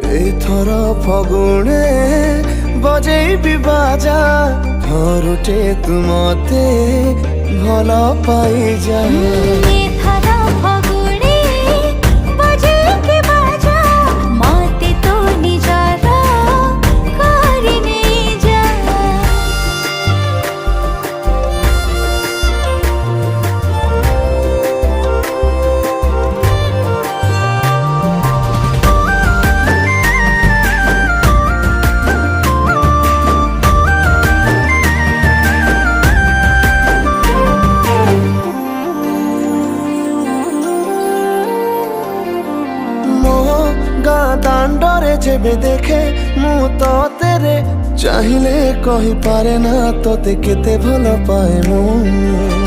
एथर फगुणे बजेबी बाजा थरुटे तू मते भल पाई जा। दांडरे जेबे देखे मु तो तेरे चाहिले कही पारे ना तोते केते भल पाए मु।